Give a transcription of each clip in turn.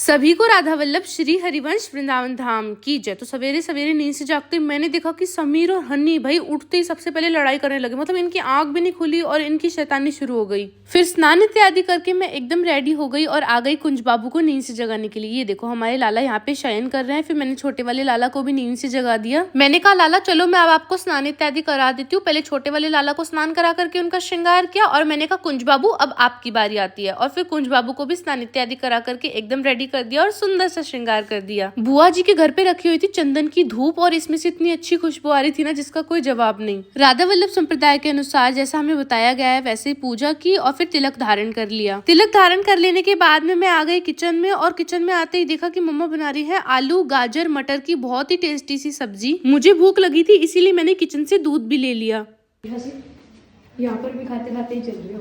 सभी को राधा वल्लभ श्री हरिवंश वृंदावन धाम की जय। तो सवेरे सवेरे नींद से जागते मैंने देखा कि समीर और हनी भाई उठते ही सबसे पहले लड़ाई करने लगे। मतलब इनकी आंख भी नहीं खुली और इनकी शैतानी शुरू हो गई। फिर स्नान इत्यादि करके मैं एकदम रेडी हो गई और आ गई कुंज बाबू को नींद से जगाने के लिए। ये देखो हमारे लाला यहाँ पे शयन कर रहे हैं। फिर मैंने छोटे वाले लाला को भी नींद से जगा दिया। मैंने कहा लाला चलो मैं अब आपको स्नान इत्यादि करा देती हूँ। पहले छोटे वाले लाला को स्नान करा करके उनका श्रृंगार किया और मैंने कहा कुंज बाबू अब आपकी बारी आती है। और फिर कुंज बाबू को भी स्नान इत्यादि करा करके एकदम रेडी कर दिया और सुंदर सा श्रृंगार कर दिया। बुआ जी के घर पे रखी हुई थी चंदन की धूप और इसमें से इतनी अच्छी खुशबू आ रही थी ना जिसका कोई जवाब नहीं। राधा वल्लभ संप्रदाय के अनुसार जैसा हमें बताया गया है वैसे ही पूजा की और फिर तिलक धारण कर लिया। तिलक धारण कर लेने के बाद में मैं आ गई किचन में और किचन में आते ही देखा कि मम्मा बना रही है आलू गाजर मटर की बहुत ही टेस्टी सी सब्जी। मुझे भूख लगी थी इसीलिए मैंने किचन से दूध भी ले लिया। यहाँ पर भी खाते खाते ही चल रही हो।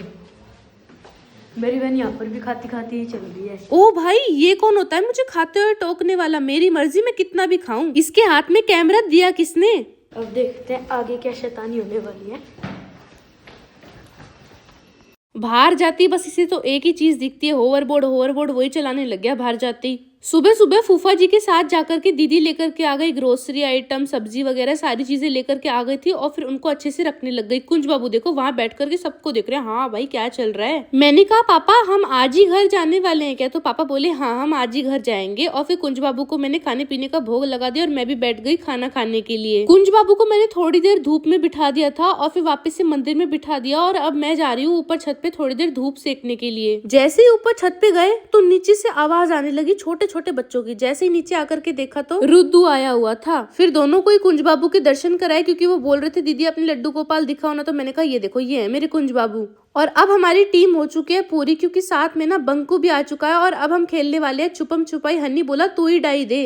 मेरी बहन यहाँ पर भी खाती खाती ही चल रही है। ओ भाई ये कौन होता है मुझे खाते हुए टोकने वाला? मेरी मर्जी में कितना भी खाऊं। इसके हाथ में कैमरा दिया किसने? अब देखते हैं आगे क्या शैतानी होने वाली है। बाहर जाती बस इसे तो एक ही चीज दिखती है, होवरबोर्ड वही चलाने लग गया बाहर जाती। सुबह सुबह फूफा जी के साथ जाकर के दीदी लेकर के आ गई ग्रोसरी आइटम सब्जी वगैरह सारी चीजें लेकर के आ गई थी और फिर उनको अच्छे से रखने लग गई। कुंज बाबू देखो वहां बैठ करके सबको देख रहे हैं। हाँ भाई क्या चल रहा है? मैंने कहा पापा हम आज ही घर जाने वाले हैं क्या? तो पापा बोले हाँ हम आज ही घर जाएंगे। और फिर कुंज बाबू को मैंने खाने पीने का भोग लगा दिया और मैं भी बैठ गई खाना खाने के लिए। कुंज बाबू को मैंने थोड़ी देर धूप में बिठा दिया था और फिर वापस से मंदिर में बिठा दिया और अब मैं जा रही हूँ ऊपर छत पे थोड़ी देर धूप सेकने के लिए। जैसे ही ऊपर छत पे गए तो नीचे से आवाज आने लगी छोटे छोटे बच्चों की। जैसे ही नीचे आकर के देखा तो रुद्दू आया हुआ था। फिर दोनों को ही कुंज बाबू के दर्शन कराए क्योंकि वो बोल रहे थे दीदी अपने लड्डू गोपाल दिखाओ ना। तो मैंने कहा ये देखो ये है मेरे कुंज बाबू। और अब हमारी टीम हो चुकी है पूरी क्योंकि साथ में ना बंकू भी आ चुका है और अब हम खेलने वाले हैं छुपम छुपाई। हन्नी बोला तू ही डाई दे।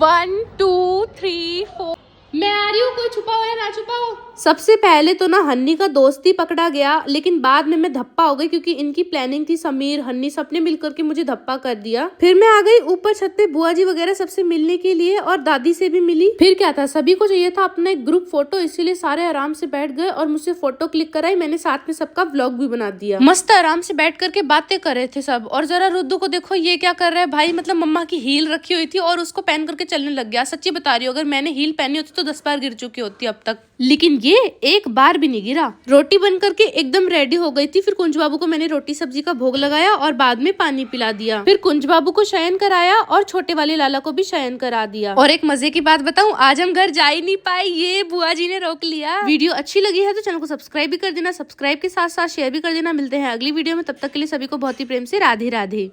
1 2 3 4 मैं आ रही हूँ, कोई छुपा हो या ना छुपा हो। सबसे पहले तो ना हन्नी का दोस्ती पकड़ा गया लेकिन बाद में मैं धप्पा हो गई क्योंकि इनकी प्लानिंग थी। समीर हन्नी सबने मिलकर के मुझे धप्पा कर दिया। फिर मैं आ गई ऊपर छत पे बुआ जी वगैरह सबसे मिलने के लिए और दादी से भी मिली। फिर क्या था सभी को चाहिए था अपना एक ग्रुप फोटो इसीलिए सारे आराम से बैठ गए और मुझसे फोटो क्लिक कराई। मैंने साथ में सबका व्लॉग भी बना दिया। मस्त आराम से बैठ करके बातें कर रहे थे सब। और जरा रुद्दू को देखो ये क्या कर रहा है भाई। मतलब मम्मा की हील रखी हुई थी और उसको पहन करके चलने लग गया। सच्ची बता रही हूँ अगर मैंने हील पहनी होती तो 10 बार गिर चुकी होती अब तक, लेकिन ये एक बार भी नहीं गिरा। रोटी बन करके एकदम रेडी हो गई थी। फिर कुंज बाबू को मैंने रोटी सब्जी का भोग लगाया और बाद में पानी पिला दिया। फिर कुंज बाबू को शयन कराया और छोटे वाले लाला को भी शयन करा दिया। और एक मजे की बात बताऊं आज हम घर जा ही नहीं पाए, ये बुआ जी ने रोक लिया। वीडियो अच्छी लगी है तो चैनल को सब्सक्राइब भी कर देना, सब्सक्राइब के साथ साथ शेयर भी कर देना। मिलते हैं अगली वीडियो में, तब तक के लिए सभी को बहुत ही प्रेम से राधे राधे।